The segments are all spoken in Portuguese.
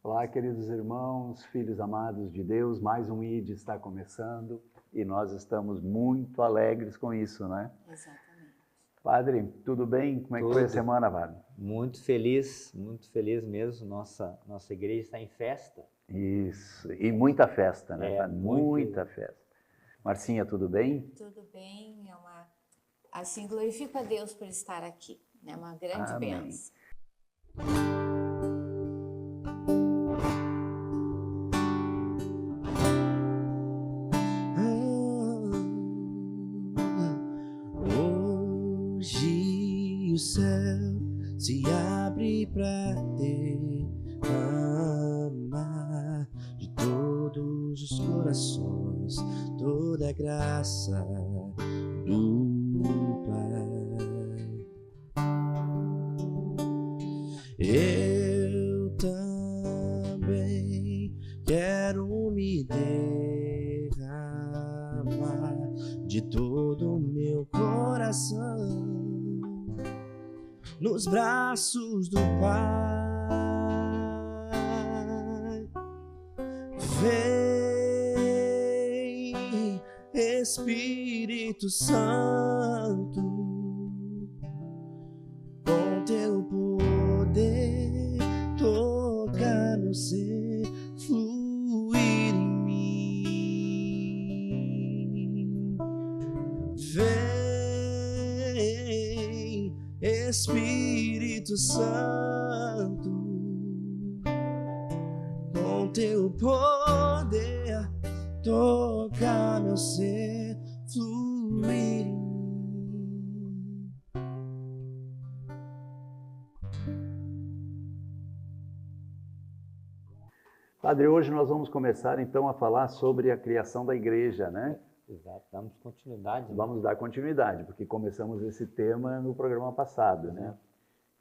Olá, queridos irmãos, filhos amados de Deus, mais um ID está começando e nós estamos muito alegres com isso, né? Exatamente. Padre, tudo bem? Como é que foi a semana, Padre? Muito feliz mesmo. Nossa igreja está em festa. Isso, e muita festa, né, Padre? Muita Muita festa. Marcinha, tudo bem? Tudo bem, assim, glorifico a Deus por estar aqui, é uma grande Amém. bênção. Hoje o céu se abre pra derramar de todos os corações toda a graça do Pai. Eu também quero me derramar de todo o meu coração nos braços do Pai. Vem, Espírito Santo, com teu poder toca meu ser, fluir em mim. Vem, Espírito Santo, com teu poder toca meu ser, fluir em mim. Padre, hoje nós vamos começar então a falar sobre a criação da igreja, né? Exato, damos continuidade. Vamos dar continuidade, porque começamos esse tema no programa passado, né?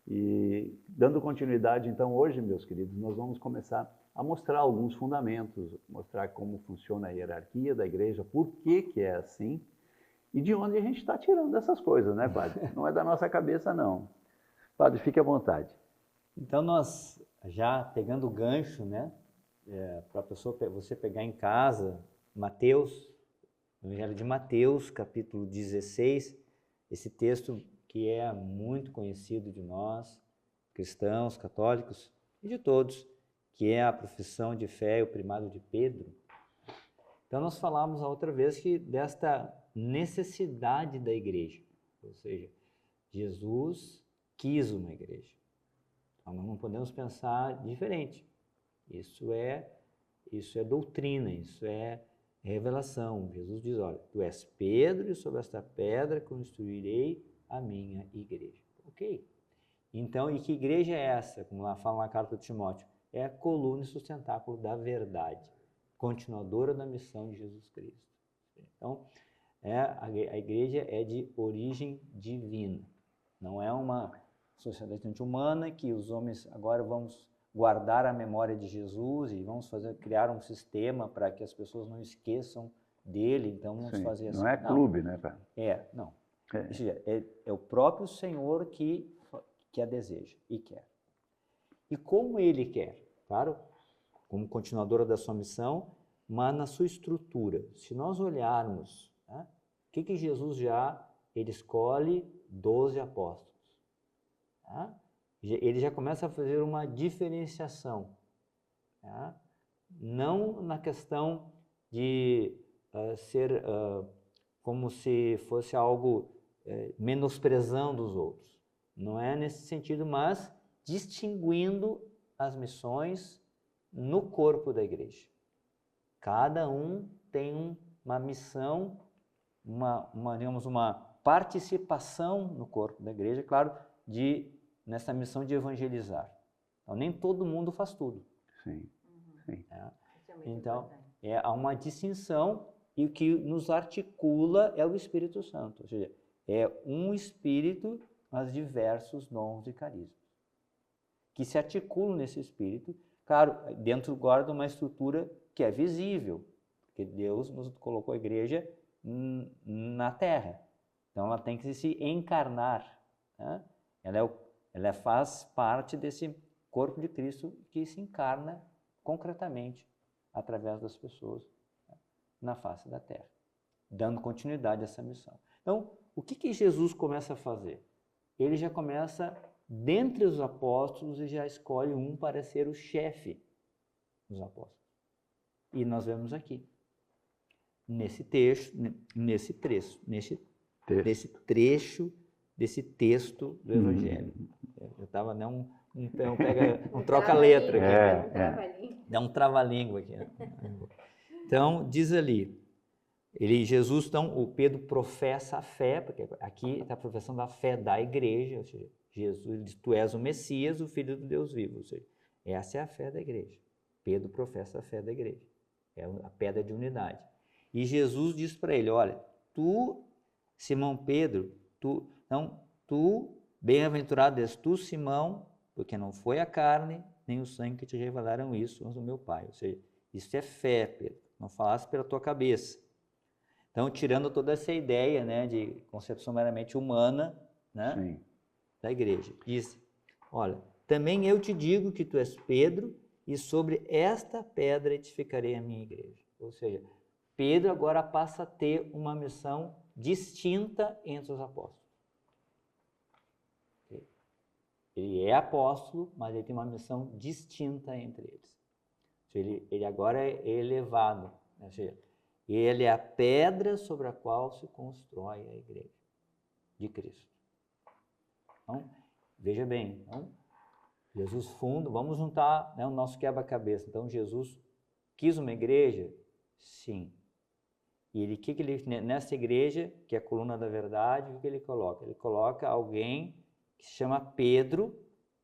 E dando continuidade, então, hoje, meus queridos, nós vamos começar a mostrar alguns fundamentos, mostrar como funciona a hierarquia da igreja, por que é assim e de onde a gente está tirando essas coisas, né, Padre? Não é da nossa cabeça, não. Padre, fique à vontade. Então nós, já pegando o gancho, né, para você pegar em casa, Mateus, Evangelho de Mateus, capítulo 16, esse texto que é muito conhecido de nós, cristãos, católicos e de todos, que é a profissão de fé e o primado de Pedro. Então nós falamos a outra vez desta necessidade da igreja, ou seja, Jesus quis uma igreja. Então nós não podemos pensar diferente. Isso é doutrina, isso é revelação. Jesus diz, olha, tu és Pedro e sobre esta pedra construirei a minha igreja. Ok. Então, e que igreja é essa? Como lá fala na carta de Timóteo, é a coluna e sustentáculo da verdade, continuadora da missão de Jesus Cristo. Então, a igreja é de origem divina, não é uma sociedade humana que os homens agora vamos guardar a memória de Jesus e vamos criar um sistema para que as pessoas não esqueçam dele, então vamos fazer assim. Não é clube, né, Pai? Não. É o próprio Senhor que a deseja e quer. E como ele quer, claro, como continuadora da sua missão, mas na sua estrutura. Se nós olharmos, né, o que Jesus ele escolhe 12 apóstolos. Tá? Ele já começa a fazer uma diferenciação. Tá? Não na questão de ser como se fosse algo menosprezando os outros. Não é nesse sentido, mas distinguindo as missões no corpo da igreja. Cada um tem uma missão, digamos, uma participação no corpo da igreja, claro, nessa missão de evangelizar. Então, nem todo mundo faz tudo. Sim. Então, há uma distinção e o que nos articula é o Espírito Santo, ou seja, é um Espírito, mas diversos dons e carismas, que se articulam nesse Espírito, claro, dentro agora de uma estrutura que é visível, porque Deus nos colocou a igreja na Terra, então ela tem que se encarnar, né? Ela faz parte desse corpo de Cristo que se encarna concretamente através das pessoas, né, na face da terra, dando continuidade a essa missão. Então, o que Jesus começa a fazer? Ele já começa, dentre os apóstolos, e já escolhe um para ser o chefe dos apóstolos. E nós vemos aqui, nesse trecho desse texto do Evangelho. Eu estava, né, um troca-letra aqui. Dá um trava-língua aqui. Então, diz ali, Jesus, então, o Pedro professa a fé, porque aqui está a profissão da fé da igreja, ou seja, Jesus diz, tu és o Messias, o Filho do Deus vivo, ou seja, essa é a fé da igreja. Pedro professa a fé da igreja, é a pedra de unidade. E Jesus diz para ele, olha, tu, Simão Pedro, bem-aventurado és tu, Simão, porque não foi a carne nem o sangue que te revelaram isso, mas o meu Pai. Ou seja, isso é fé, Pedro, não falasse pela tua cabeça. Então, tirando toda essa ideia, né, de concepção meramente humana, né, Sim. da igreja. Diz, olha, também eu te digo que tu és Pedro, e sobre esta pedra edificarei a minha igreja. Ou seja, Pedro agora passa a ter uma missão distinta entre os apóstolos. Ele é apóstolo, mas ele tem uma missão distinta entre eles. Ele agora é elevado, ou seja, ele é a pedra sobre a qual se constrói a igreja de Cristo. Então, veja bem, então, Jesus funda, vamos juntar, né, o nosso quebra-cabeça. Então, Jesus quis uma igreja? Sim. E ele, nessa igreja, que é a coluna da verdade, o que ele coloca? Ele coloca alguém que se chama Pedro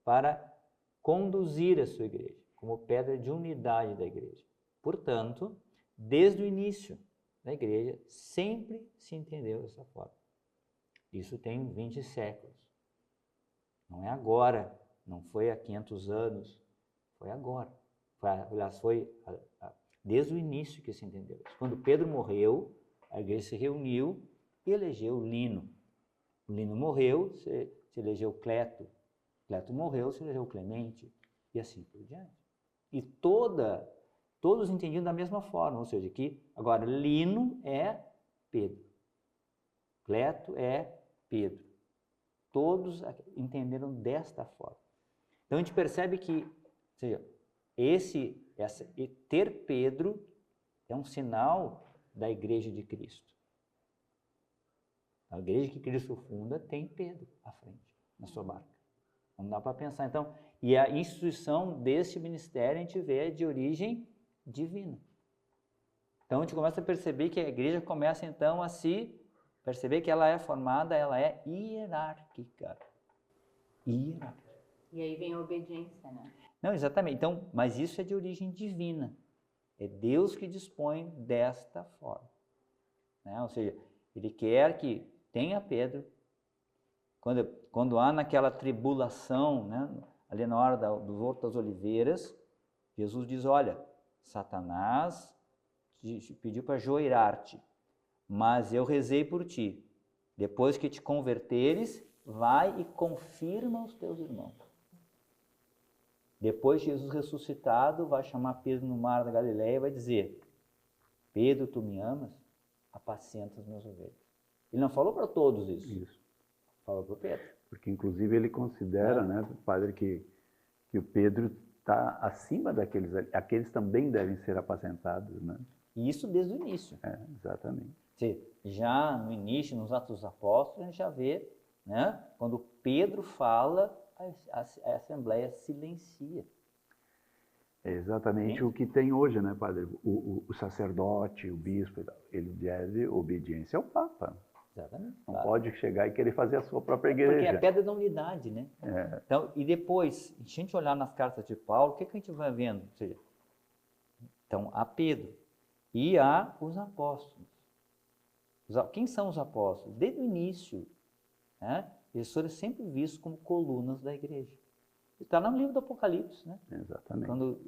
para conduzir a sua igreja, como pedra de unidade da igreja. Portanto, desde o início da igreja, sempre se entendeu dessa forma. Isso tem 20 séculos. Não é agora, não foi há 500 anos, foi agora. Foi desde o início que se entendeu isso. Quando Pedro morreu, a igreja se reuniu e elegeu Lino. O Lino morreu, se elegeu Cleto. Cleto morreu, se elegeu Clemente. E assim por diante. E todos entendiam da mesma forma, ou seja, que agora Lino é Pedro. Cleto é Pedro. Todos entenderam desta forma. Então a gente percebe que, ou seja, ter Pedro é um sinal da igreja de Cristo. A igreja que Cristo funda tem Pedro à frente, na sua barca. Não dá para pensar. Então, e a instituição deste ministério a gente vê de origem divina. Então a gente começa a perceber que a igreja começa então a se perceber que ela é formada, ela é hierárquica. Hierárquica. E aí vem a obediência, né? Não, exatamente. Então, mas isso é de origem divina. É Deus que dispõe desta forma. Né? Ou seja, Ele quer que tenha Pedro. Quando há naquela tribulação, né, ali na hora do Horto das Oliveiras, Jesus diz, olha, Satanás te pediu para joirar-te, mas eu rezei por ti. Depois que te converteres, vai e confirma os teus irmãos. Depois Jesus ressuscitado vai chamar Pedro no mar da Galileia e vai dizer, Pedro, tu me amas? Apacenta as minhas ovelhas. Ele não falou para todos isso. Falou para Pedro. Porque inclusive ele considera, né, padre, que o Pedro está acima daqueles, aqueles também devem ser apacentados, né? E isso desde o início. Exatamente. Já no início, nos Atos dos Apóstolos, a gente já vê, né, quando Pedro fala, a Assembleia silencia. É exatamente o que tem hoje, né, padre? O sacerdote, o bispo, ele deve obediência ao Papa. Exatamente. Não pode chegar e querer fazer a sua própria igreja. Porque é a pedra da unidade, né? Então, e depois, se a gente olhar nas cartas de Paulo, o que a gente vai vendo? Ou seja, então, há Pedro e há os apóstolos. Quem são os apóstolos? Desde o início, né, eles foram sempre vistos como colunas da igreja. Está no livro do Apocalipse, né? Exatamente. Quando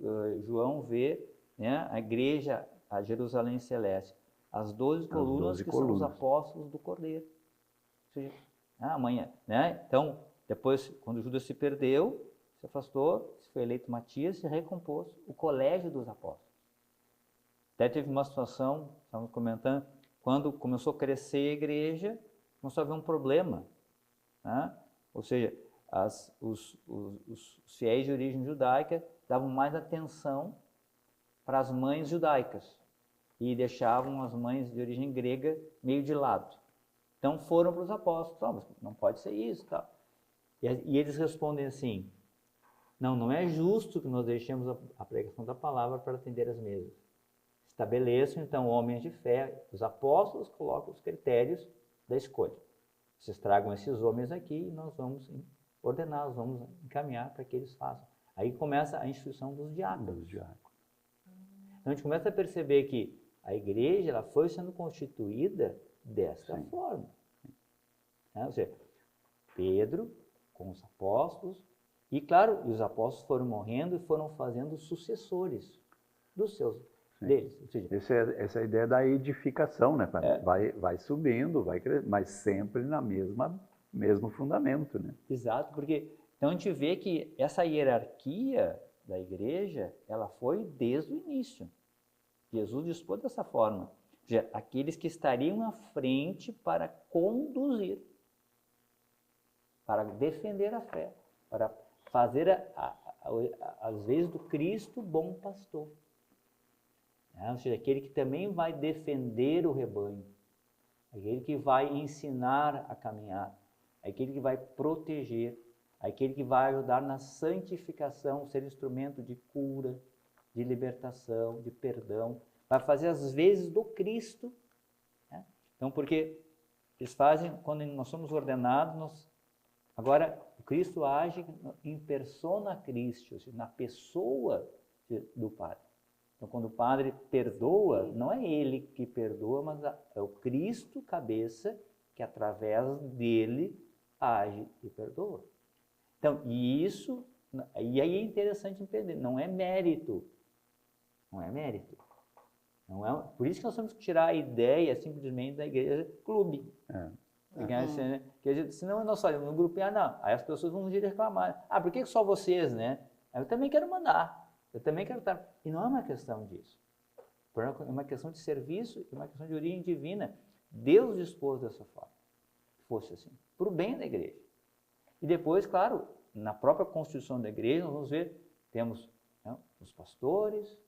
João vê, né, a igreja, a Jerusalém Celeste, as 12 colunas que são os apóstolos do Cordeiro. Ou seja, amanhã, né? Então, depois, quando Judas se perdeu, se afastou, foi eleito Matias e recompôs o colégio dos apóstolos. Até teve uma situação, estávamos comentando, quando começou a crescer a igreja, começou a haver um problema, né? Ou seja, os fiéis de origem judaica davam mais atenção para as mães judaicas e deixavam as mães de origem grega meio de lado. Então foram para os apóstolos, mas não pode ser isso. Tá? E eles respondem assim, não é justo que nós deixemos a pregação da palavra para atender as mesas. Estabeleçam então homens de fé, os apóstolos colocam os critérios da escolha. Vocês tragam esses homens aqui e nós vamos ordenar, nós vamos encaminhar para que eles façam. Aí começa a instituição dos diáconos. Então a gente começa a perceber que a igreja ela foi sendo constituída desta forma. Né? Ou seja, Pedro com os apóstolos, e claro, os apóstolos foram morrendo e foram fazendo sucessores dos seus deles. Ou seja, Essa é a ideia da edificação, né? Vai subindo, vai crescendo, mas sempre na mesmo fundamento, né? Exato, porque então a gente vê que essa hierarquia da igreja, ela foi desde o início. Jesus dispôs dessa forma. Ou seja, aqueles que estariam à frente para conduzir, para defender a fé, para fazer, às vezes, do Cristo bom pastor. Ou seja, aquele que também vai defender o rebanho, aquele que vai ensinar a caminhar, aquele que vai proteger, aquele que vai ajudar na santificação, ser instrumento de cura, de libertação, de perdão, vai fazer as vezes do Cristo. Né? Então, porque eles fazem, quando nós somos ordenados, agora o Cristo age em persona Christi, ou seja, na pessoa do Padre. Então, quando o Padre perdoa, não é ele que perdoa, mas é o Cristo, cabeça, que através dele age e perdoa. Então, e aí é interessante entender, não é mérito. Não é mérito. Por isso que nós temos que tirar a ideia simplesmente da igreja clube. Porque, senão nós falamos no grupo, não, aí as pessoas vão vir reclamar. Por que só vocês, né? Eu também quero mandar. Eu também quero estar. E não é uma questão disso. É uma questão de serviço, é uma questão de origem divina. Deus dispôs dessa forma, que fosse assim, para o bem da igreja. E depois, claro, na própria constituição da igreja, nós vamos ver, temos os pastores,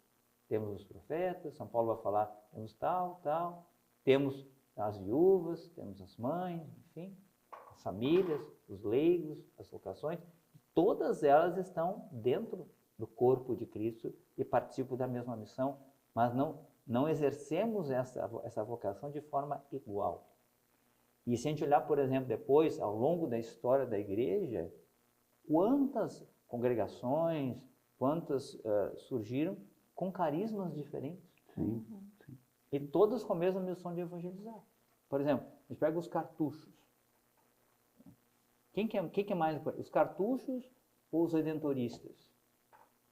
temos os profetas, São Paulo vai falar, temos tal, temos as viúvas, temos as mães, enfim, as famílias, os leigos, as vocações, todas elas estão dentro do corpo de Cristo e participam da mesma missão, mas não exercemos essa vocação de forma igual. E se a gente olhar, por exemplo, depois, ao longo da história da igreja, quantas congregações, quantas surgiram com carismas diferentes. Sim. E todas com a mesma missão de evangelizar. Por exemplo, a gente pega os cartuchos. Quem que é mais importante? Os cartuchos ou os redentoristas?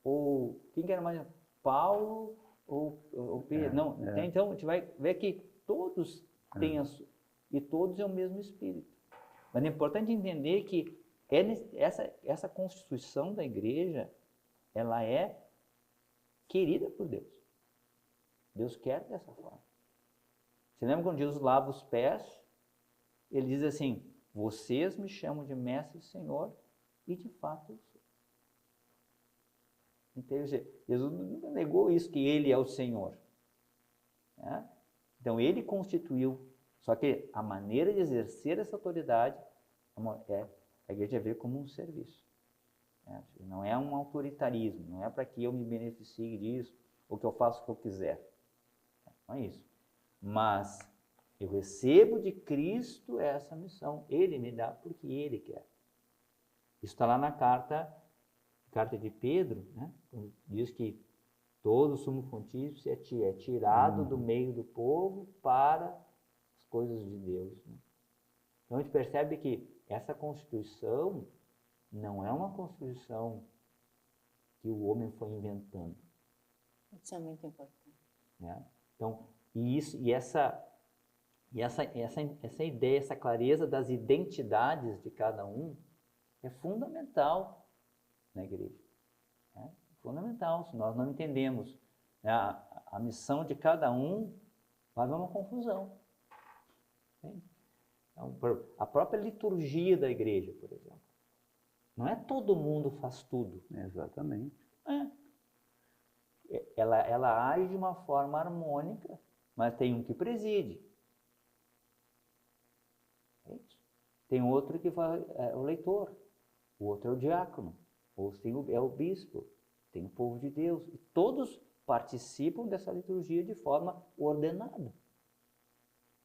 Ou quem que era mais? Paulo ou Pedro? Então, a gente vai ver que todos têm e todos é o mesmo Espírito. Mas é importante entender que essa constituição da igreja, ela é querida por Deus. Deus quer dessa forma. Você lembra quando Jesus lava os pés? Ele diz assim, vocês me chamam de mestre e senhor, e de fato eu sou. Então, Jesus nunca negou isso, que ele é o Senhor. Né? Então, ele constituiu, só que a maneira de exercer essa autoridade a igreja vê como um serviço. Né? Não é um autoritarismo, não é para que eu me beneficie disso, ou que eu faça o que eu quiser. Não é isso. Mas eu recebo de Cristo essa missão. Ele me dá porque Ele quer. Isso está lá na carta de Pedro, né? Diz que todo sumo pontífice é tirado do meio do povo para as coisas de Deus. Né? Então a gente percebe que essa Constituição não é uma Constituição que o homem foi inventando. Isso é muito importante. Né? Então, essa ideia, essa clareza das identidades de cada um é fundamental na igreja. fundamental. Se nós não entendemos, né, a missão de cada um, vai haver uma confusão. Entende? Então, a própria liturgia da igreja, por exemplo. Não é todo mundo faz tudo. Exatamente. Ela age de uma forma harmônica, mas tem um que preside. Tem outro que é o leitor, o outro é o diácono, outro é o bispo, tem o povo de Deus. E todos participam dessa liturgia de forma ordenada,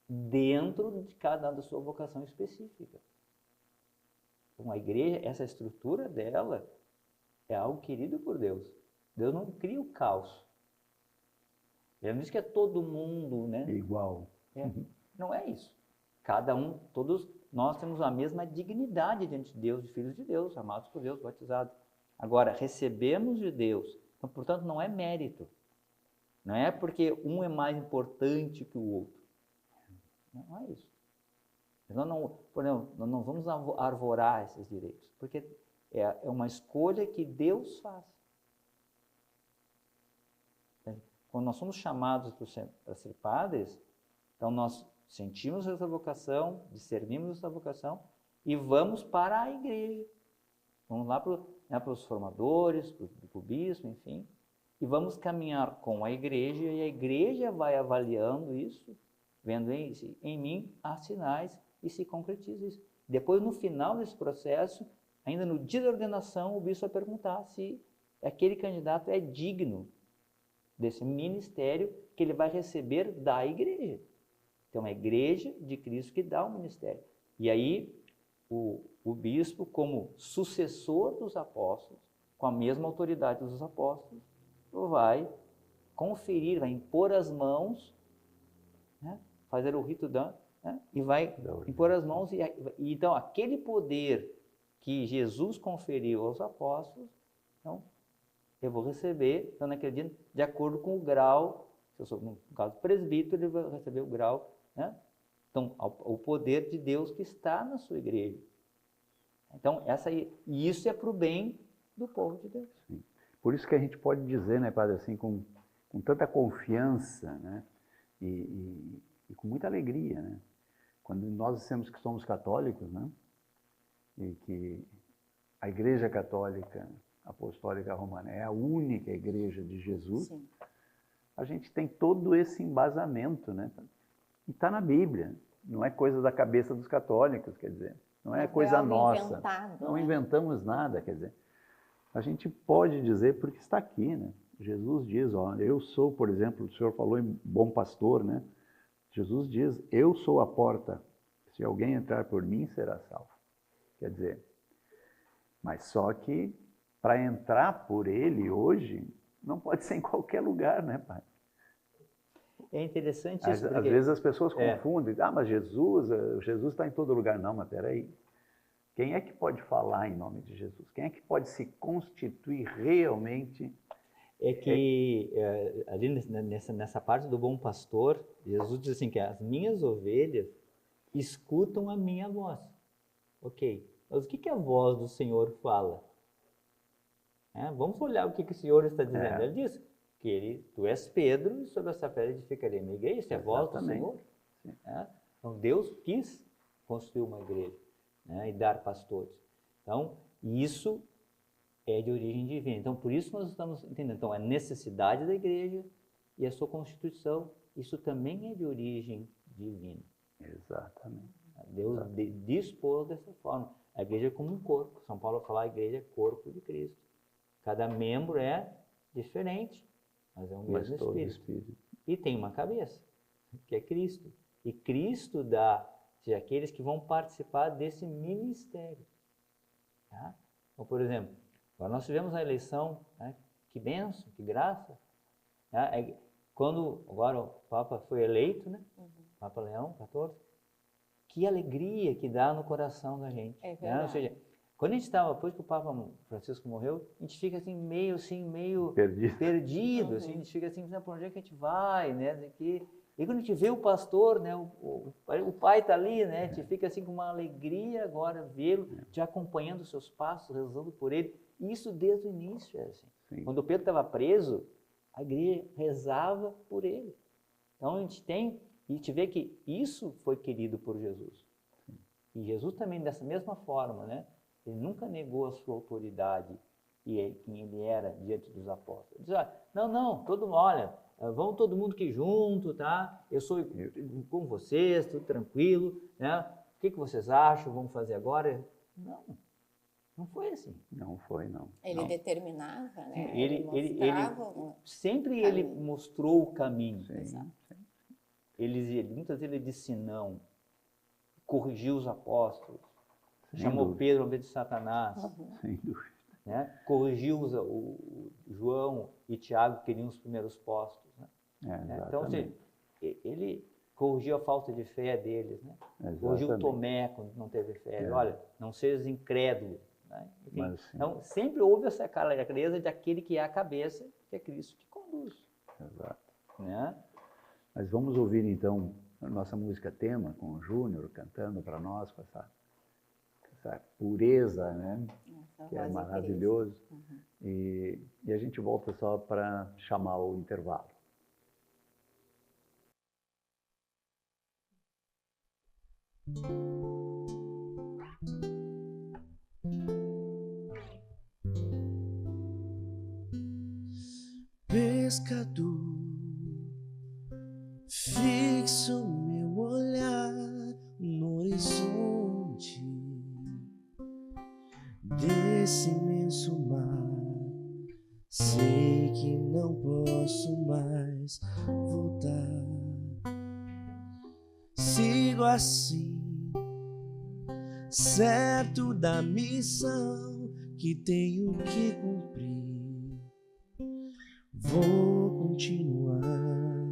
dentro de cada da sua vocação específica. Então a igreja, essa estrutura dela é algo querido por Deus. Deus não cria o caos. Ele não diz que é todo mundo, né? Igual. Não é isso. Cada um, todos nós temos a mesma dignidade diante de Deus, de filhos de Deus, amados por Deus, batizados. Agora, recebemos de Deus. Então, portanto, não é mérito. Não é porque um é mais importante que o outro. Não é isso. Por exemplo, nós não vamos arvorar esses direitos, porque é uma escolha que Deus faz. Quando nós somos chamados para ser padres, então nós sentimos essa vocação, discernimos essa vocação e vamos para a igreja. Vamos lá para os formadores, para o bispo, enfim, e vamos caminhar com a igreja e a igreja vai avaliando isso, vendo em mim há sinais e se concretiza isso. Depois, no final desse processo, ainda no dia da ordenação, o bispo vai perguntar se aquele candidato é digno desse ministério que ele vai receber da igreja. Então, é a igreja de Cristo que dá o ministério. E aí, o bispo, como sucessor dos apóstolos, com a mesma autoridade dos apóstolos, vai conferir, vai impor as mãos, né, fazer o rito e vai impor as mãos. E então, aquele poder que Jesus conferiu aos apóstolos, então, eu vou receber, então, naquele dia, de acordo com o grau, se eu sou, no caso, presbítero, ele vai receber o grau, né? Então, o poder de Deus que está na sua igreja. Então, e isso é para o bem do povo de Deus. Sim. Por isso que a gente pode dizer, né, padre, assim, com tanta confiança, né, e com muita alegria, né, quando nós dissemos que somos católicos, né, e que a Igreja Católica Apostólica Romana é a única igreja de Jesus, sim, a gente tem todo esse embasamento, né, e está na Bíblia, não é coisa da cabeça dos católicos, quer dizer, não é coisa nossa, não inventamos nada, quer dizer, a gente pode dizer porque está aqui, né? Jesus diz, eu sou, por exemplo, o senhor falou em bom pastor, né? Jesus diz, eu sou a porta, se alguém entrar por mim será salvo. Quer dizer, mas só que para entrar por ele hoje, não pode ser em qualquer lugar, né, pai? É interessante isso. Às vezes as pessoas confundem, mas Jesus está em todo lugar. Não, mas peraí. Quem é que pode falar em nome de Jesus? Quem é que pode se constituir realmente? É que ali nessa parte do bom pastor, Jesus diz assim que as minhas ovelhas escutam a minha voz. Ok, mas o que a voz do Senhor fala? Vamos olhar o que o Senhor está dizendo. Ele diz que tu és Pedro e sobre essa pedra edificarei a minha igreja. Isso é a voz do Senhor. Então Deus quis construir uma igreja, né, e dar pastores. Então isso é de origem divina. Então por isso nós estamos entendendo. Então a necessidade da igreja e a sua constituição, isso também é de origem divina. Exatamente. Deus dispôs dessa forma. A igreja é como um corpo. São Paulo fala a igreja é corpo de Cristo. Cada membro é diferente, mas é o mesmo Espírito. E tem uma cabeça, que é Cristo. E Cristo dá àqueles que vão participar desse ministério. Tá? Então, por exemplo, agora nós tivemos a eleição, né? Que bênção, que graça. Tá? Quando agora o Papa foi eleito, né? Papa Leão XIV, que alegria que dá no coração da gente. É né? Ou seja, quando a gente estava, depois que o Papa Francisco morreu, a gente fica assim, meio perdido, assim, a gente fica assim, por onde é que a gente vai, né? E quando a gente vê o pastor, né, o pai está ali, né, a gente fica assim com uma alegria agora vê-lo, te acompanhando os seus passos, rezando por ele. E isso desde o início é assim. Sim. Quando Pedro estava preso, a igreja rezava por ele. Então a gente vê que isso foi querido por Jesus. E Jesus também, dessa mesma forma, né? Ele nunca negou a sua autoridade e quem ele era diante dos apóstolos. Ele disse, não, olha, vamos todo mundo aqui junto, tá? Eu sou com vocês, tudo tranquilo, né? O que vocês acham? Vamos fazer agora? Não foi assim. Não foi, não. Ele Não. determinava, né? Ele mostrava sempre ele mostrou o caminho. Sim. Muitas vezes ele disse não, corrigiu os apóstolos, Sem chamou dúvida. Pedro ao invés de Satanás, Sem dúvida. né? Corrigiu o João e Tiago, que queriam os primeiros postos. Né? Então, Exatamente. ele corrigiu a falta de fé deles, né? Corrigiu o Tomé quando não teve fé. Olha, não sejas incrédulo. Né? Enfim, Mas, então, sempre houve essa clareza de aquele que é a cabeça, que é Cristo que conduz. Exato. Né? Mas vamos ouvir então a nossa música tema com o Júnior cantando para nós com essa pureza, né? Que é maravilhoso. E a gente volta só para chamar o intervalo. Pescador, fixo meu olhar no horizonte desse imenso mar. Sei que não posso mais voltar. Sigo assim, certo da missão que tenho que cumprir. Vou continuar,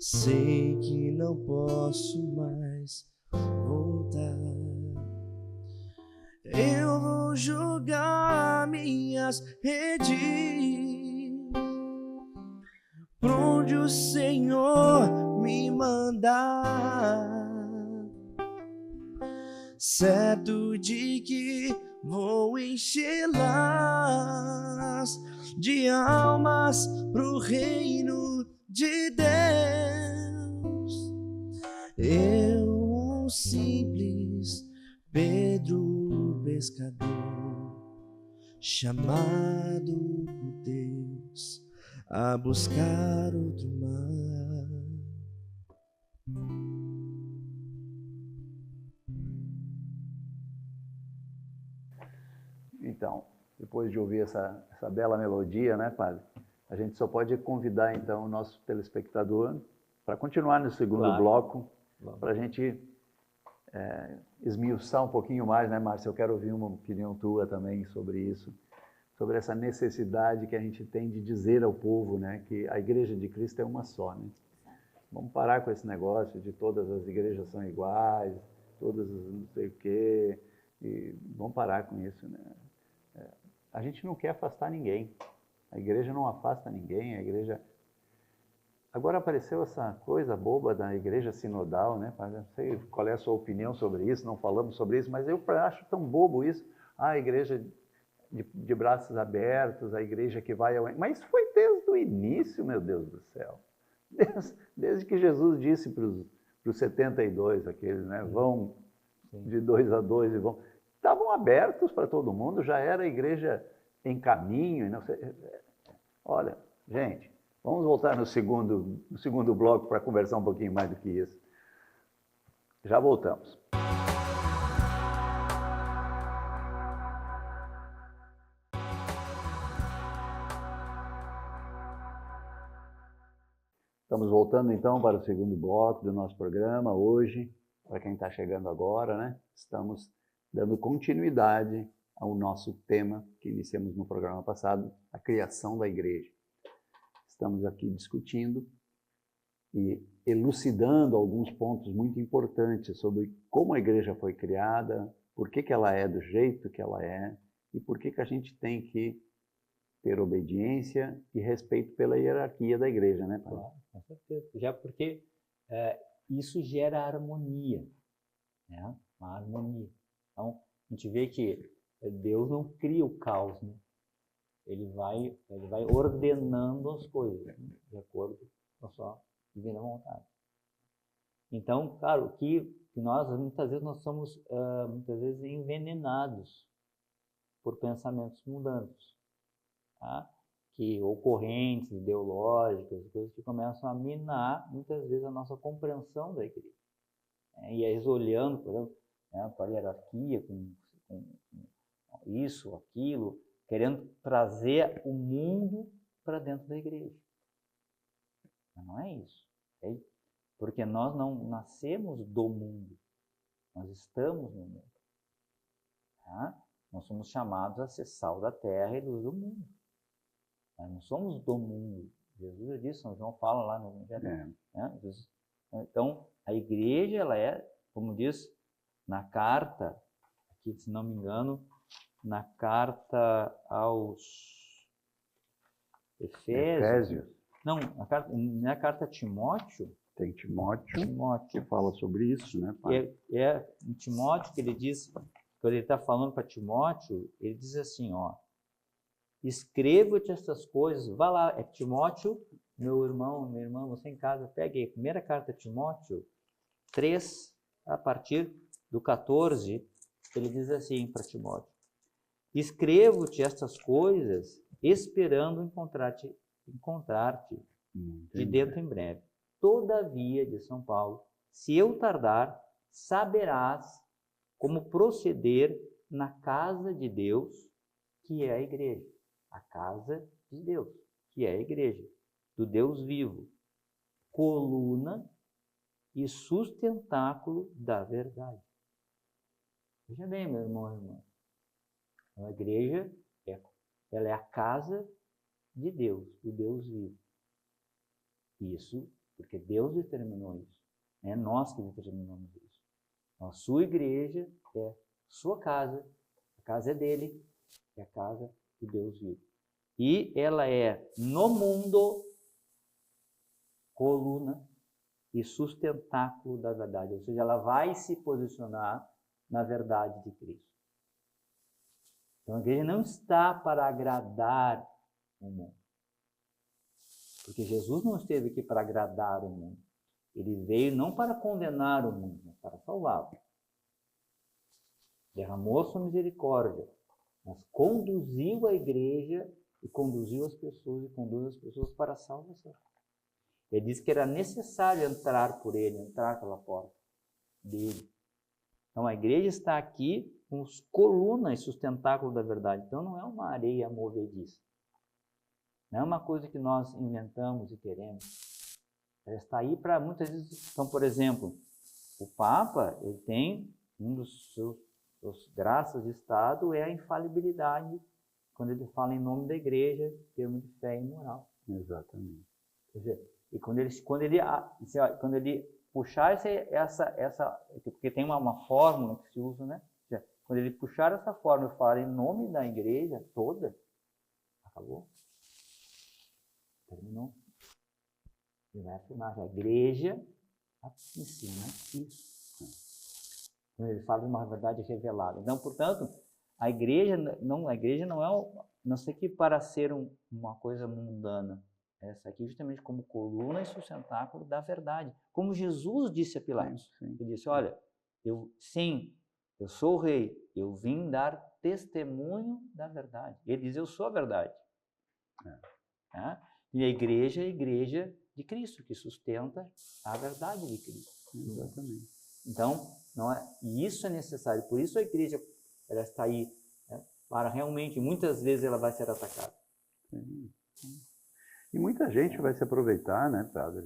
sei que não posso mais voltar. Eu vou jogar minhas redes pra onde o Senhor me mandar, certo de que vou enchê-las de almas pro reino de Deus. Eu, um simples Pedro pescador, chamado por Deus a buscar outro mar. Então, depois de ouvir essa bela melodia, né, padre? A gente só pode convidar, então, o nosso telespectador para continuar no segundo bloco, para a gente esmiuçar um pouquinho mais, né, Márcia? Eu quero ouvir uma opinião tua também sobre isso, sobre essa necessidade que a gente tem de dizer ao povo, né, que a Igreja de Cristo é uma só, né? Vamos parar com esse negócio de todas as igrejas são iguais, todas as não sei o quê, e vamos parar com isso, né? A gente não quer afastar ninguém. A igreja não afasta ninguém, a igreja... Agora apareceu essa coisa boba da igreja sinodal, né? Não sei qual é a sua opinião sobre isso, não falamos sobre isso, mas eu acho tão bobo isso. A igreja de braços abertos, a igreja que vai ao... Mas foi desde o início, meu Deus do céu. Desde que Jesus disse para os 72, aqueles, né? Vão de 2 a 2 e vão... Estavam abertos para todo mundo, já era a igreja em caminho. Não sei. Olha, gente, vamos voltar no segundo bloco para conversar um pouquinho mais do que isso. Já voltamos. Estamos voltando então para o segundo bloco do nosso programa hoje. Para quem está chegando agora, né? Estamos dando continuidade ao nosso tema que iniciamos no programa passado, a criação da igreja. Estamos aqui discutindo e elucidando alguns pontos muito importantes sobre como a igreja foi criada, por que ela é do jeito que ela é e por que a gente tem que ter obediência e respeito pela hierarquia da igreja, né, Paulo? Claro, com certeza. Já porque isso gera harmonia, né? Uma harmonia. Então, a gente vê que Deus não cria o caos, né? ele vai ordenando as coisas, né, de acordo com a sua divina vontade. Então, claro, que nós, muitas vezes, nós somos, muitas vezes, envenenados por pensamentos mundanos, tá? Ou correntes ideológicas, coisas que começam a minar, muitas vezes, a nossa compreensão da igreja. E aí, olhando, por exemplo, para a hierarquia, com isso, aquilo, querendo trazer o mundo para dentro da igreja. Mas não é isso. Okay? Porque nós não nascemos do mundo, nós estamos no mundo. Tá? Nós somos chamados a ser sal da terra e luz do mundo. Nós não somos do mundo. Jesus já disse, São João fala lá no Evangelho. Né? Então, a igreja, ela é, como diz na carta, aqui, se não me engano, na carta aos Efésios. Não, na carta a Timóteo. Tem Timóteo que Timóteo. fala sobre isso, né, pai? É em Timóteo que ele diz, quando ele está falando para Timóteo, ele diz assim, ó, escrevo-te essas coisas, vá lá, é Timóteo, meu irmão, minha irmã, você em casa, pegue aí, primeira carta a Timóteo 3, a partir do 14, ele diz assim para Timóteo, escrevo-te estas coisas esperando encontrar-te de dentro em breve. Todavia, de São Paulo, se eu tardar, saberás como proceder na casa de Deus, que é a igreja. A casa de Deus, que é a igreja, do Deus vivo, coluna e sustentáculo da verdade. Veja bem, meu irmão e irmã, a igreja ela é a casa de Deus, do Deus vivo. Isso porque Deus determinou isso. Não é nós que determinamos isso. Então, a sua igreja é sua casa, a casa é dele, é a casa de Deus vivo. E ela é, no mundo, coluna e sustentáculo da verdade. Ou seja, ela vai se posicionar na verdade de Cristo. Então, a igreja não está para agradar o mundo. Porque Jesus não esteve aqui para agradar o mundo. Ele veio não para condenar o mundo, mas para salvá-lo. Derramou sua misericórdia, mas conduziu a igreja e conduziu as pessoas e conduz as pessoas para a salvação. Ele disse que era necessário entrar por ele, entrar pela porta dele. Então a igreja está aqui com os colunas e sustentáculos da verdade. Então não é uma areia movediça. Não é uma coisa que nós inventamos e queremos. Ela está aí para muitas vezes. Então, por exemplo, o Papa, ele tem um dos seus graças de Estado é a infalibilidade quando ele fala em nome da igreja, termo de fé e moral. Exatamente. Quer dizer, e quando ele puxar essa porque tem uma fórmula que se usa, né? Quando ele puxar essa fórmula e falar em nome da igreja toda, acabou. Terminou. Ele vai afirmar que a igreja ensina isso. Quando ele fala de uma verdade revelada. Então, portanto, a igreja não é, não sei que para ser uma coisa mundana. Essa aqui justamente como coluna e sustentáculo da verdade. Como Jesus disse a Pilatos. Sim. Ele disse, olha, eu sou o rei, eu vim dar testemunho da verdade. Ele diz, eu sou a verdade. Tá? E a igreja é a igreja de Cristo, que sustenta a verdade de Cristo. Exatamente. Então, e isso é necessário. Por isso a igreja ela está aí, né, para realmente, muitas vezes ela vai ser atacada. Sim. E muita gente vai se aproveitar, né, padre,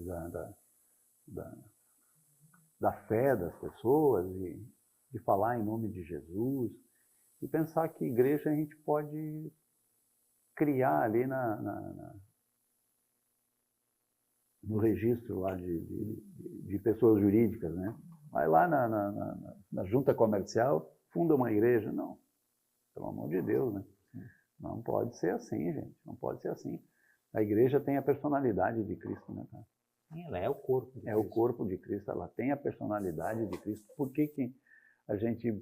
da fé das pessoas e falar em nome de Jesus e pensar que igreja a gente pode criar ali no registro lá de pessoas jurídicas, né? Vai lá na junta comercial, funda uma igreja. Não, pelo amor de Deus, né? Não pode ser assim, gente, não pode ser assim. A igreja tem a personalidade de Cristo, né, cara? Ela é o corpo de Cristo. É o corpo de Cristo, ela tem a personalidade de Cristo. Por que a gente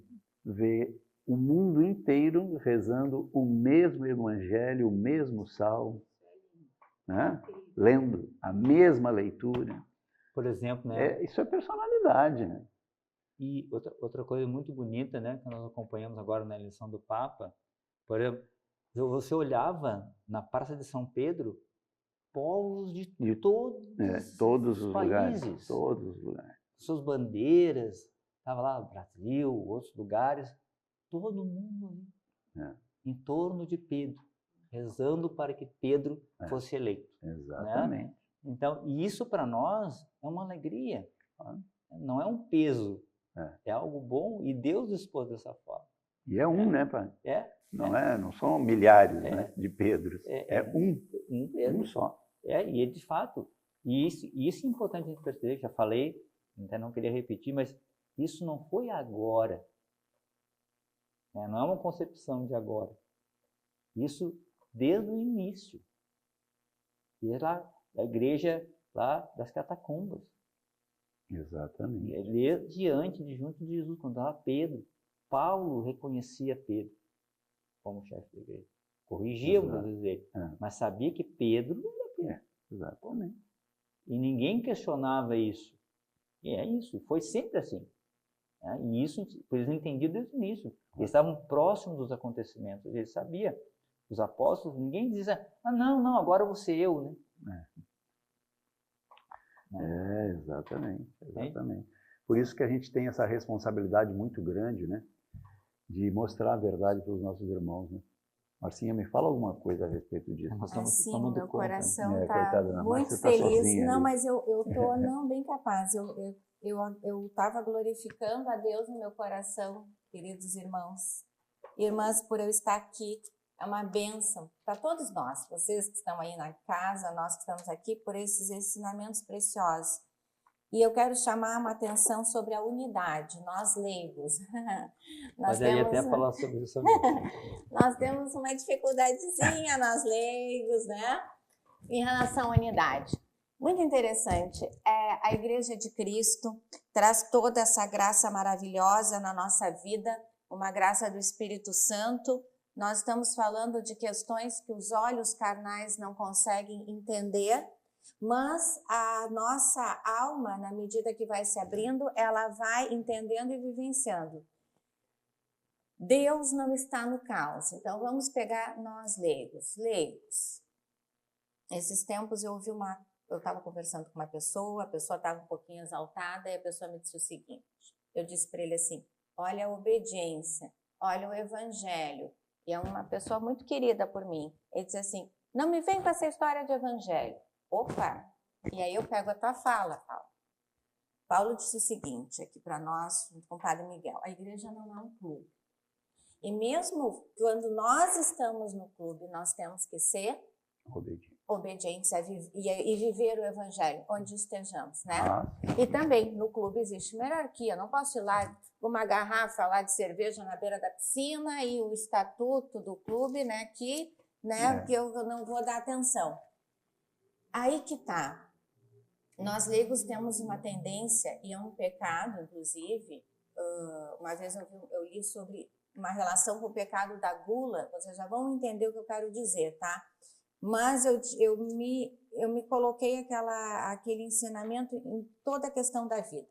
vê o mundo inteiro rezando o mesmo evangelho, o mesmo salmo, né? Lendo a mesma leitura. Por exemplo, né? Isso é personalidade, né? E outra coisa muito bonita, né, que nós acompanhamos agora na eleição do Papa, por exemplo, você olhava na Praça de São Pedro, povos de todos os países, lugares, todos os lugares. Suas bandeiras, estava lá Brasil, outros lugares, todo mundo ali, em torno de Pedro, rezando para que Pedro fosse eleito. Exatamente. Né? Então, isso para nós é uma alegria, não é um peso, é algo bom e Deus dispôs dessa forma. E é um, né, pai? Não são milhares né, de Pedros, um só. E de fato, isso é importante a gente perceber, já falei, até não queria repetir, mas isso não foi agora, né? Não é uma concepção de agora. Isso desde o início, desde lá da igreja lá das catacumbas. Exatamente. Junto de Jesus, quando estava Pedro, Paulo reconhecia Pedro como chefe da igreja. Corrigia muitas vezes ele, mas sabia que Pedro era Pedro. Exatamente. E ninguém questionava isso. E é isso, foi sempre assim. E isso eles entendiam desde o início. Eles estavam próximos dos acontecimentos, eles sabiam. Os apóstolos, ninguém dizia, não, agora eu vou ser eu, né? Exatamente. Por isso que a gente tem essa responsabilidade muito grande, né? De mostrar a verdade para os nossos irmãos, né? Marcinha, me fala alguma coisa a respeito disso. Assim, meu coração está muito feliz. Não, mas eu tô não bem capaz. Eu estava glorificando a Deus no meu coração, queridos irmãos. Irmãs, por eu estar aqui, é uma bênção para todos nós, vocês que estão aí na casa, nós que estamos aqui, por esses ensinamentos preciosos. E eu quero chamar uma atenção sobre a unidade, nós leigos. Nós temos, até falar sobre isso. Nós temos uma dificuldadezinha, nós leigos, né? Em relação à unidade. Muito interessante. A Igreja de Cristo traz toda essa graça maravilhosa na nossa vida, uma graça do Espírito Santo. Nós estamos falando de questões que os olhos carnais não conseguem entender, mas a nossa alma, na medida que vai se abrindo, ela vai entendendo e vivenciando. Deus não está no caos. Então, vamos pegar nós leigos. Esses tempos eu estava conversando com uma pessoa, a pessoa estava um pouquinho exaltada e a pessoa me disse o seguinte, eu disse para ele assim, olha a obediência, olha o evangelho, e é uma pessoa muito querida por mim. Ele disse assim, não me vem com essa história de evangelho. Opa! E aí eu pego a tua fala, Paulo. Paulo disse o seguinte aqui para nós, com o Padre Miguel, a igreja não é um clube. E mesmo quando nós estamos no clube, nós temos que ser obedientes e viver o evangelho onde estejamos, né? E também no clube existe uma hierarquia, não posso ir lá com uma garrafa lá de cerveja na beira da piscina e o estatuto do clube, né, que eu não vou dar atenção. Aí que tá. Nós leigos temos uma tendência, e é um pecado, inclusive, uma vez eu li sobre uma relação com o pecado da gula, vocês já vão entender o que eu quero dizer, tá? Mas eu me coloquei aquele ensinamento em toda a questão da vida.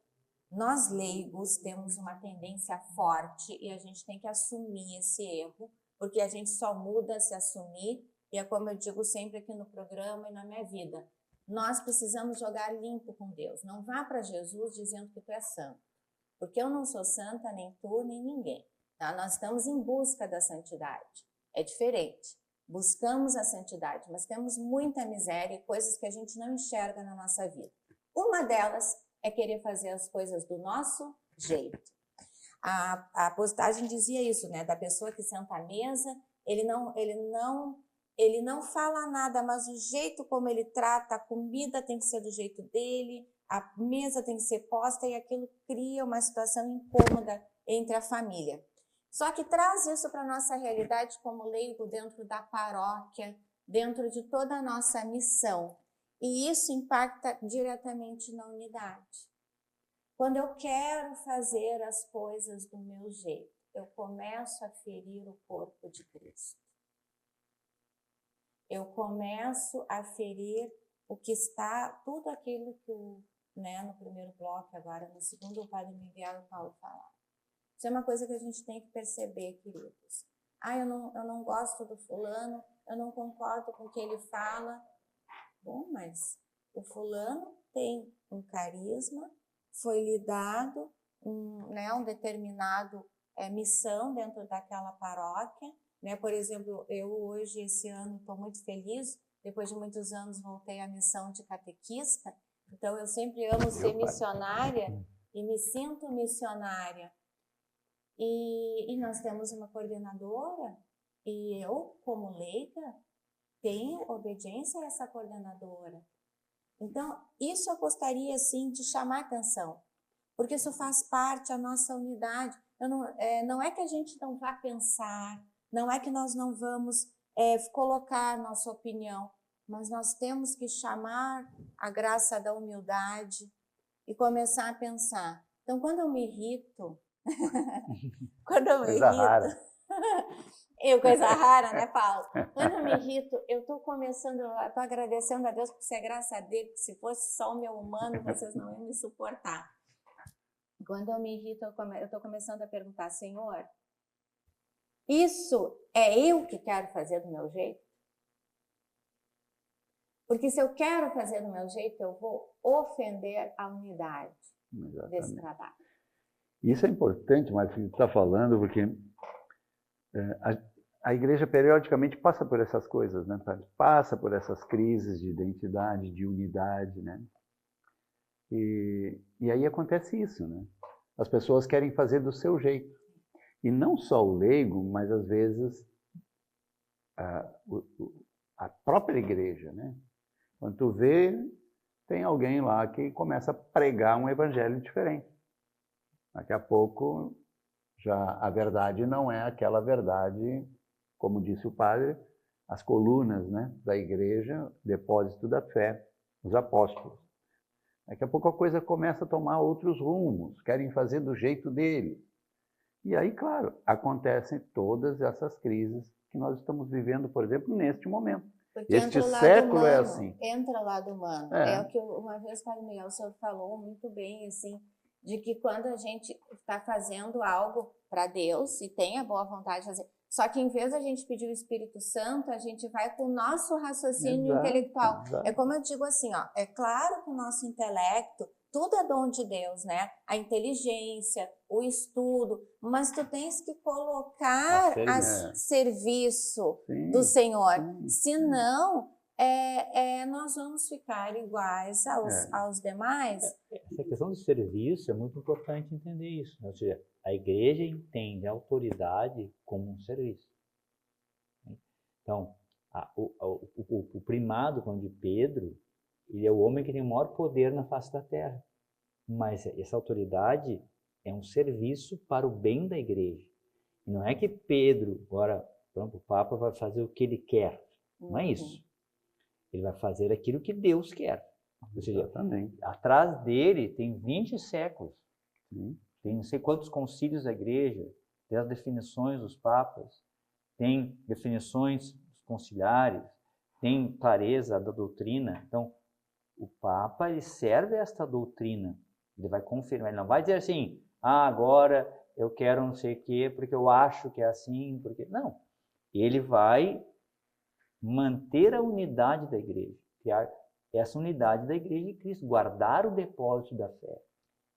Nós leigos temos uma tendência forte e a gente tem que assumir esse erro, porque a gente só muda se assumir, e é como eu digo sempre aqui no programa e na minha vida. Nós precisamos jogar limpo com Deus. Não vá para Jesus dizendo que tu é santo, porque eu não sou santa, nem tu, nem ninguém. Tá? Nós estamos em busca da santidade. É diferente. Buscamos a santidade, mas temos muita miséria e coisas que a gente não enxerga na nossa vida. Uma delas é querer fazer as coisas do nosso jeito. A postagem dizia isso, né? Da pessoa que senta à mesa, ele não fala nada, mas o jeito como ele trata, a comida tem que ser do jeito dele, a mesa tem que ser posta e aquilo cria uma situação incômoda entre a família. Só que traz isso para a nossa realidade como leigo dentro da paróquia, dentro de toda a nossa missão. E isso impacta diretamente na unidade. Quando eu quero fazer as coisas do meu jeito, eu começo a ferir o corpo de Cristo. Eu começo a ferir o que está, tudo aquilo que no primeiro bloco, agora no segundo, o Padre Miguel e o Paulo falaram. Isso é uma coisa que a gente tem que perceber, queridos. Eu não gosto do fulano, eu não concordo com o que ele fala. Bom, mas o fulano tem um carisma, foi lhe dado um determinado missão dentro daquela paróquia. Por exemplo, eu hoje, esse ano, estou muito feliz. Depois de muitos anos, voltei à missão de catequista. Então, eu sempre amo ser missionária e me sinto missionária. E nós temos uma coordenadora e eu, como leiga, tenho obediência a essa coordenadora. Então, isso eu gostaria, sim, de chamar atenção, porque isso faz parte da nossa unidade. Não é que a gente não vá pensar, não é que nós não vamos colocar nossa opinião, mas nós temos que chamar a graça da humildade e começar a pensar. Então, quando eu me irrito, Coisa rara. Coisa rara, né, Paulo? Quando eu me irrito, eu estou agradecendo a Deus por ser graça dele, que se fosse só o meu humano, vocês não iam me suportar. Quando eu me irrito, eu estou começando a perguntar, Senhor, isso é eu que quero fazer do meu jeito? Porque se eu quero fazer do meu jeito, eu vou ofender a unidade desse trabalho. Isso é importante, Marta, que você está falando, porque a igreja periodicamente passa por essas coisas, né? Passa por essas crises de identidade, de unidade, né? E aí acontece isso, né? As pessoas querem fazer do seu jeito. E não só o leigo, mas às vezes a própria igreja, né? Quando tu vê, tem alguém lá que começa a pregar um evangelho diferente. Daqui a pouco, já a verdade não é aquela verdade, como disse o padre, as colunas, né, da igreja, depósito da fé, os apóstolos. Daqui a pouco a coisa começa a tomar outros rumos, querem fazer do jeito dele. E aí, claro, acontecem todas essas crises que nós estamos vivendo, por exemplo, neste momento. Porque este século humano, é assim. Entra o lado humano. É o que uma vez o Padre Miguel, o senhor falou muito bem, assim, de que quando a gente está fazendo algo para Deus e tem a boa vontade de fazer, só que em vez de a gente pedir o Espírito Santo, a gente vai com o nosso raciocínio intelectual. Exato. É como eu digo assim, é claro que o nosso intelecto, tudo é dom de Deus, né? A inteligência, o estudo, mas tu tens que colocar a serviço do Senhor. Senão, nós vamos ficar iguais aos demais. Essa questão do serviço é muito importante entender isso. Ou seja, a igreja entende a autoridade como um serviço. Então, o primado, como de Pedro, ele é o homem que tem o maior poder na face da terra. Mas essa autoridade é um serviço para o bem da igreja. E não é que Pedro, agora, pronto, o Papa vai fazer o que ele quer. Não é isso. Ele vai fazer aquilo que Deus quer. Ou seja, atrás dele tem 20 séculos. Tem não sei quantos concílios da igreja, tem as definições dos papas, tem definições dos conciliares, tem clareza da doutrina. Então, o Papa, ele serve esta doutrina. Ele vai confirmar, ele não vai dizer assim, agora eu quero não sei o quê, porque eu acho que é assim, porque... Não. Ele vai manter a unidade da igreja, criar essa unidade da igreja de Cristo, guardar o depósito da fé,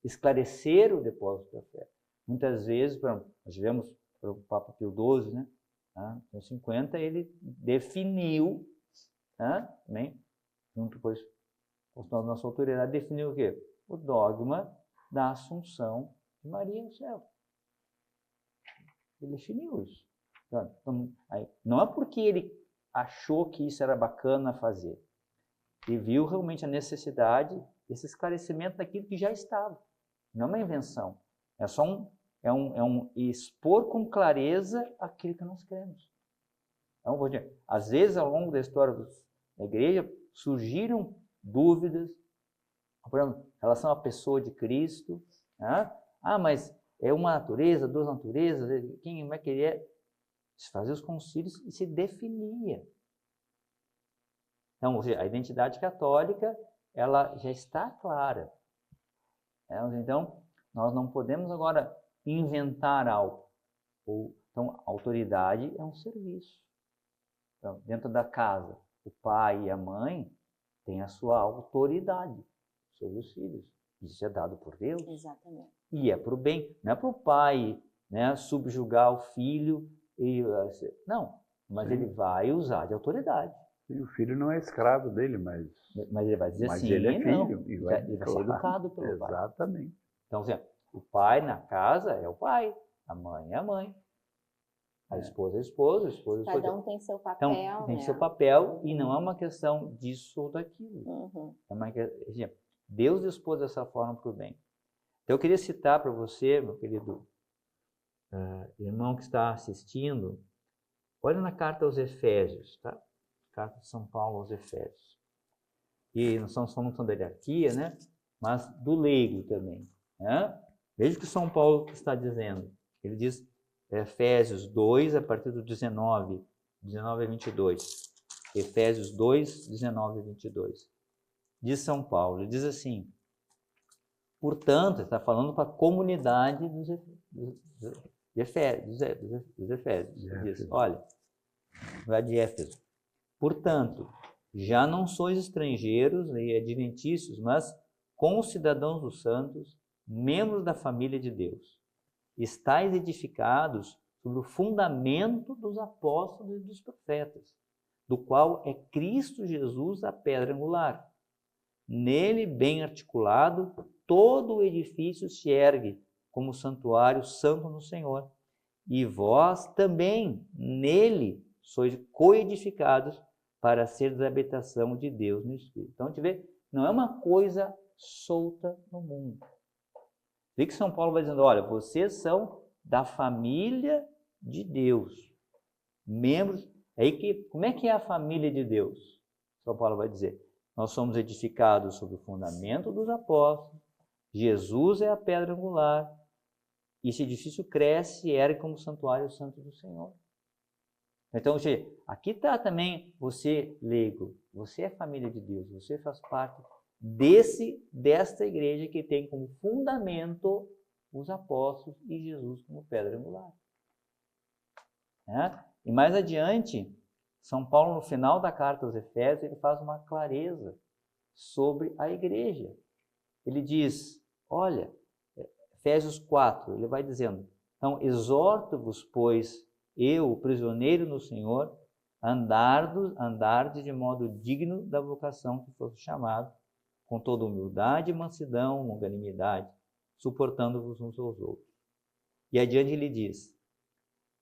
esclarecer o depósito da fé. Muitas vezes, nós tivemos o Papa Pio XII, né? Em 50, ele definiu, também, junto com a nossa autoridade, definiu o quê? O dogma da Assunção de Maria no céu. Ele definiu isso. Então, não é porque ele achou que isso era bacana fazer. Ele viu realmente a necessidade desse esclarecimento daquilo que já estava. Não é uma invenção. É só um expor com clareza aquilo que nós cremos. Então, às vezes, ao longo da história da igreja, surgiram dúvidas, por exemplo, em relação à pessoa de Cristo. Mas é uma natureza, duas naturezas, quem vai querer fazer os concílios e se definia. Então, ou seja, a identidade católica, ela já está clara. Então, nós não podemos agora inventar algo. Então, a autoridade é um serviço. Então, dentro da casa, o pai e a mãe têm a sua autoridade sobre os filhos. Isso é dado por Deus. Exatamente. E é para o bem. Não é para o pai, né, subjugar o filho. Não, mas ele vai usar de autoridade. E o filho não é escravo dele, mas ele vai dizer mas sim, ele é não. filho. Ele vai ser educado pelo pai. Exatamente. Então, assim, o pai na casa é o pai, a mãe é a mãe. A esposa é a esposa, a esposa é a esposa. Cada um tem seu papel, Então, tem né? seu papel e não é uma questão disso ou daquilo. Uhum. É uma questão, Deus dispôs dessa forma para o bem. Então, eu queria citar para você, meu querido irmão que está assistindo, olha na carta aos Efésios, tá? Carta de São Paulo aos Efésios. E nós estamos falando da hierarquia, né? Mas do leigo também. Né? Veja o que São Paulo está dizendo. Ele diz, Efésios 2, a partir do 19 a 22. Efésios 2, 19 a 22. Diz São Paulo, ele diz assim, portanto, ele está falando para a comunidade dos Efésios. Ele diz, olha, vai de Éfeso. Portanto, já não sois estrangeiros e adventícios, mas concidadãos dos santos, membros da família de Deus. Estais edificados sobre o fundamento dos apóstolos e dos profetas, do qual é Cristo Jesus a pedra angular. Nele, bem articulado, todo o edifício se ergue como santuário santo no Senhor. E vós também, nele, sois coedificados para seres a habitação de Deus no Espírito. Então, a gente vê, não é uma coisa solta no mundo. Vê que São Paulo vai dizendo, olha, vocês são da família de Deus. Membros, como é que é a família de Deus? São Paulo vai dizer, nós somos edificados sobre o fundamento dos apóstolos, Jesus é a pedra angular, e esse edifício cresce e ergue como santuário santo do Senhor. Então, aqui está também você leigo, você é família de Deus, você faz parte desta igreja que tem como fundamento os apóstolos e Jesus como pedra angular. E mais adiante, São Paulo, no final da carta aos Efésios, ele faz uma clareza sobre a igreja. Ele diz, olha, Efésios 4, ele vai dizendo, então, exorto-vos, pois, eu, o prisioneiro no Senhor, andardes de modo digno da vocação que fosse chamado, com toda humildade, mansidão, longanimidade, suportando-vos uns aos outros. E adiante ele diz,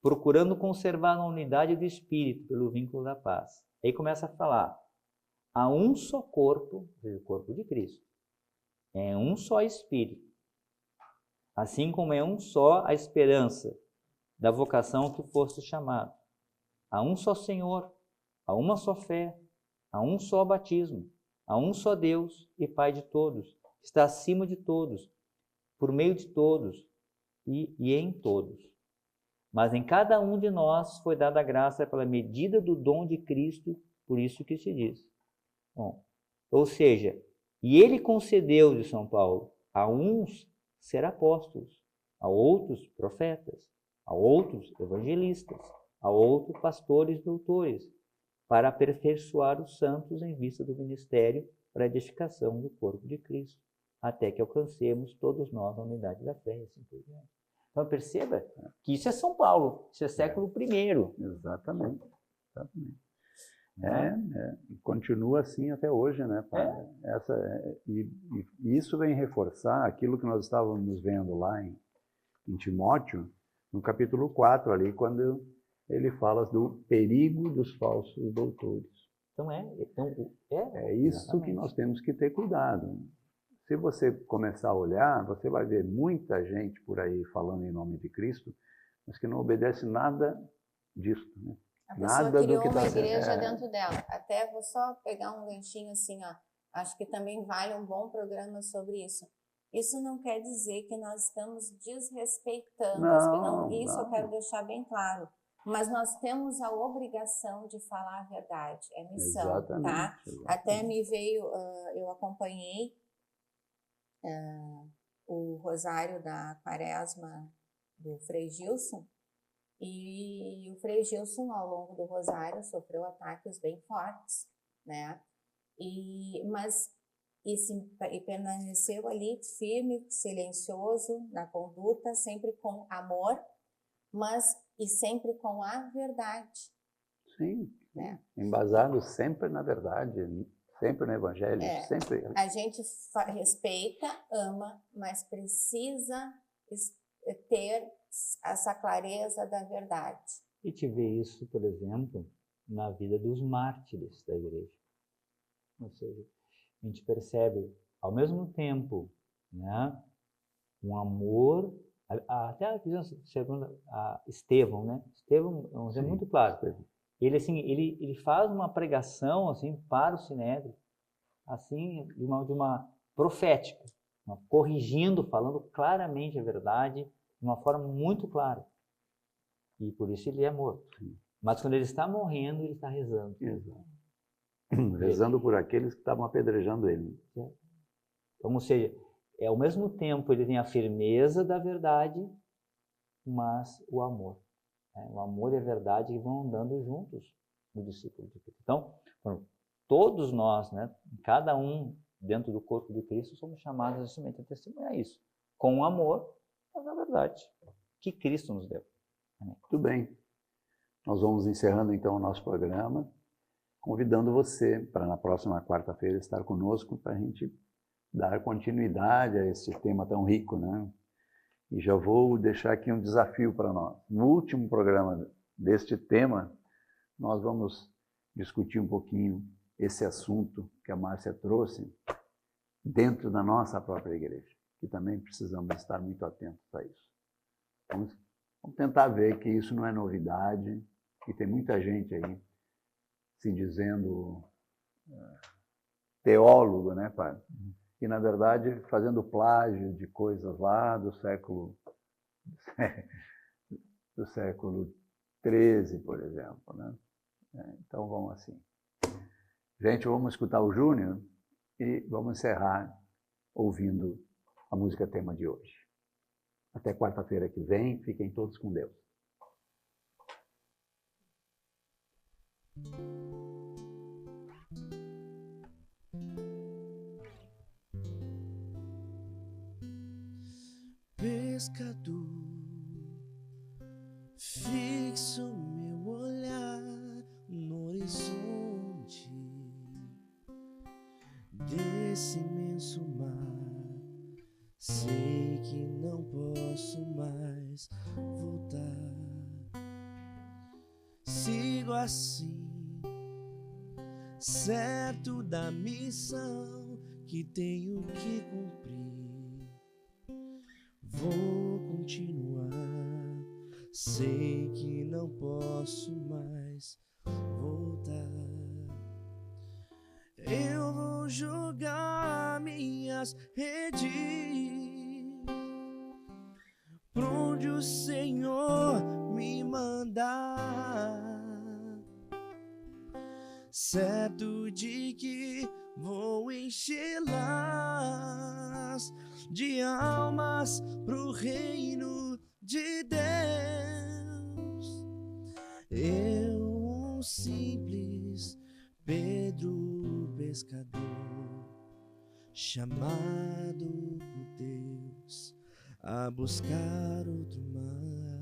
procurando conservar a unidade do Espírito pelo vínculo da paz. Aí começa a falar, há um só corpo, o corpo de Cristo, é um só Espírito, assim como é um só a esperança da vocação que foste chamado. Há um só Senhor, há uma só fé, há um só batismo, há um só Deus e Pai de todos, que está acima de todos, por meio de todos e em todos. Mas em cada um de nós foi dada a graça pela medida do dom de Cristo, por isso que se diz. Bom, ou seja, e ele concedeu, de São Paulo, a uns ser apóstolos, a outros profetas, a outros evangelistas, a outros pastores e doutores, para aperfeiçoar os santos em vista do ministério para a edificação do corpo de Cristo, até que alcancemos todos nós a unidade da fé e assim por diante. Então perceba que isso é São Paulo, isso é século I. Exatamente. E continua assim até hoje, né, Padre? E isso vem reforçar aquilo que nós estávamos vendo lá em Timóteo, no capítulo 4 ali, quando ele fala do perigo dos falsos doutores. É isso exatamente. que nós temos que ter cuidado. Se você começar a olhar, você vai ver muita gente por aí falando em nome de Cristo, mas que não obedece nada disso, né? A pessoa Nada do criou que uma está sendo. igreja dentro dela. Até vou só pegar um ganchinho assim, ó. Acho que também vale um bom programa sobre isso. Isso não quer dizer que nós estamos desrespeitando, Não, isso eu não. quero deixar bem claro. Mas nós temos a obrigação de falar a verdade, é missão, Exatamente, tá? exatamente. Até me veio, eu acompanhei o rosário da Quaresma do Frei Gilson, e o Frei Gilson, ao longo do rosário, sofreu ataques bem fortes, né? Mas permaneceu ali firme, silencioso na conduta, sempre com amor, e sempre com a verdade. Sim, né? embasado sempre na verdade, sempre no Evangelho, sempre. A gente respeita, ama, mas precisa ter essa clareza da verdade. E te vê isso, por exemplo, na vida dos mártires da igreja. Ou seja, a gente percebe, ao mesmo tempo, né, um amor, até a visão segundo a Estevão, né? Estevão é um exemplo muito claro. Ele, assim, ele faz uma pregação assim, para o Sinédrio, assim, de uma profética, corrigindo, falando claramente a verdade, de uma forma muito clara. E por isso ele é morto. Mas quando ele está morrendo, ele está rezando. Exato. Rezando por aqueles que estavam apedrejando ele. Então, ou seja, ao mesmo tempo ele tem a firmeza da verdade, mas o amor. O amor e a verdade que vão andando juntos no discípulo de Cristo. Então, todos nós, né, cada um dentro do corpo de Cristo, somos chamados justamente a testemunhar isso. Com o amor, mas a verdade que Cristo nos deu. Amém. Muito bem. Nós vamos encerrando então o nosso programa, convidando você para na próxima quarta-feira estar conosco para a gente dar continuidade a esse tema tão rico, né? E já vou deixar aqui um desafio para nós. No último programa deste tema, nós vamos discutir um pouquinho esse assunto que a Márcia trouxe dentro da nossa própria igreja, que também precisamos estar muito atentos a isso. Vamos tentar ver que isso não é novidade, que tem muita gente aí se dizendo teólogo, né, pai? E, na verdade, fazendo plágio de coisas lá do século XIII, por exemplo, né? Então, vamos assim. Gente, vamos escutar o Júnior e vamos encerrar ouvindo a música tema de hoje. Até quarta-feira que vem, fiquem todos com Deus. Pescador, fixo meu olhar no horizonte desse imenso mar. Sei que não posso mais voltar. Sigo assim, certo da missão que tenho que cumprir. Vou continuar, sei que não posso mais voltar. Eu vou jogar minhas redes pra onde o Senhor me mandar, certo de que vou enchê-las de almas pro reino de Deus. Eu, um simples Pedro pescador, chamado por Deus a buscar outro mar.